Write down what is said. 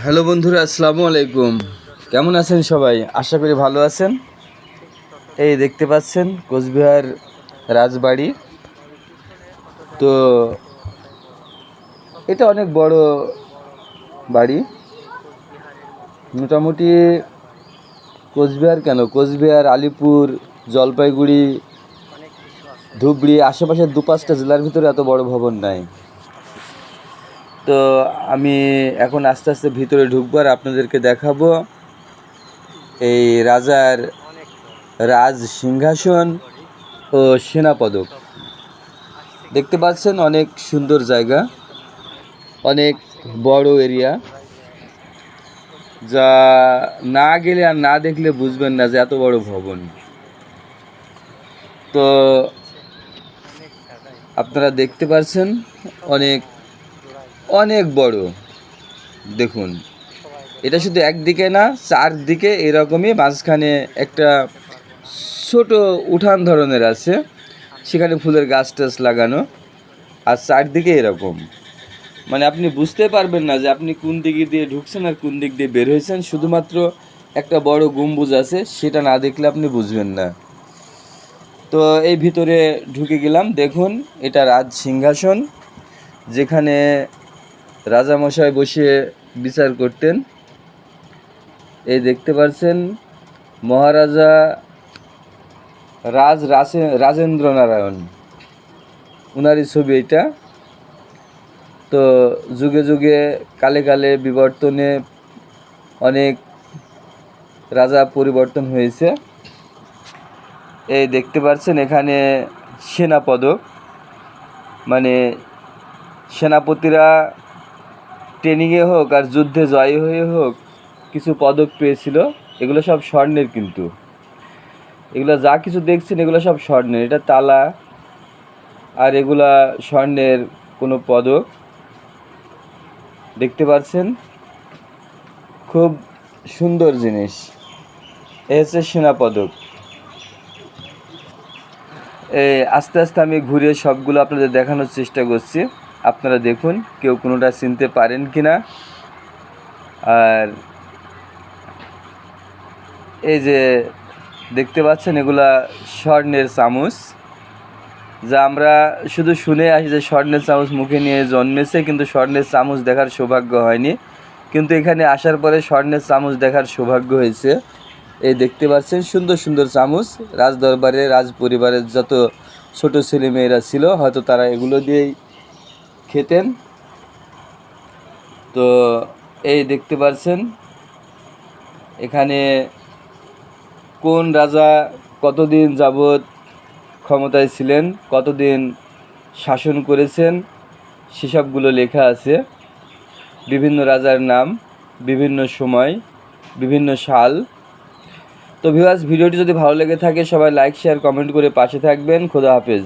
Hello বন্ধুরা, আসসালামু আলাইকুম। কেমন আছেন সবাই? আশা করি ভালো আছেন। এই দেখতে পাচ্ছেন কোচবিহার রাজবাড়ি। তো এটা অনেক বড় বাড়ি। মোটামুটি কোচবিহার, আলিপুর, জলপাইগুড়ি, ধুবড়ি আশেপাশের 2-5টা জেলার ভিতরে এত বড় ভবন নাই। তো আমি এখন আস্তে আস্তে ভিতরে ঢুকবো আর আপনাদেরকে দেখাবো এই রাজার রাজ সিংহাসন ও সেনাপদক। দেখতে পাচ্ছেন অনেক সুন্দর জায়গা, অনেক বড় এরিয়া, যা না গেলে আর না দেখলে বুঝবেন না যে এত বড় ভবন। তো আপনারা দেখতে পাচ্ছেন অনেক অনেক বড়। দেখুন, এটা শুধু একদিকে না, চারদিকে এরকমই, মাঝখানে একটা ছোট উঠান ধরনের আছে, সেখানে ফুলের গাছ টাছ লাগানো, আর চারদিকে এরকম। মানে আপনি বুঝতে পারবেন না যে আপনি কোন দিক দিয়ে ঢুকছেন আর কোন দিক দিয়ে বের হয়েছেন। শুধুমাত্র একটা বড় গম্বুজ আছে, সেটা না দেখলে আপনি বুঝবেন না। তো এই ভিতরে ঢুকে গেলাম। দেখুন, এটা রাজ সিংহাসন, যেখানে রাজামশাই বসে বিচার করতেন। এই দেখতে পাচ্ছেন মহারাজা রাজেন্দ্র নারায়ণ, উনারই ছবি এটা। তো যুগে যুগে কালে কালে বিবর্তনে অনেক রাজা পরিবর্তন হয়েছে। এই দেখতে পাচ্ছেন এখানে সেনাপদক, মানে সেনাপতিরা ট্রেনিংয়ে হোক আর যুদ্ধে জয়ী হয়ে হোক কিছু পদক পেয়েছিল। এগুলো সব স্বর্ণের, কিন্তু এগুলো যা কিছু দেখছেন এগুলো সব স্বর্ণের। এটা তালা, আর এগুলা স্বর্ণের কোনো পদক। দেখতে পাচ্ছেন খুব সুন্দর জিনিস। এ হচ্ছে সেনাপদক। আস্তে আস্তে আমি ঘুরে সবগুলো আপনাদের দেখানোর চেষ্টা করছি। আপনারা দেখুন কেউ কোনোটা চিনতে পারেন কি না। আর এই যে দেখতে পাচ্ছেন এগুলা স্বর্ণের চামচ, যা আমরা শুধু শুনে আসি যে স্বর্ণের চামচ মুখে নিয়ে জন্মেছে, কিন্তু স্বর্ণের চামচ দেখার সৌভাগ্য হয়নি। কিন্তু এখানে আসার পরে স্বর্ণের চামচ দেখার সৌভাগ্য হয়েছে। এই দেখতে পাচ্ছেন সুন্দর সুন্দর চামচ। রাজদরবারে রাজ পরিবারের যত ছোট ছেলেমেয়েরা ছিল, হয়তো তারা এগুলো দিয়েই খেতেন। তো এই দেখতে পাচ্ছেন এখানে কোন রাজা কতদিন যাবৎ ক্ষমতায় ছিলেন, কতদিন শাসন করেছেন, সেসবগুলো লেখা আছে। বিভিন্ন রাজার নাম, বিভিন্ন সময়, বিভিন্ন সাল। তো ভিউয়ার্স, ভিডিওটি যদি ভালো লেগে থাকে সবাই লাইক, শেয়ার, কমেন্ট করে পাশে থাকবেন। খোদা হাফেজ।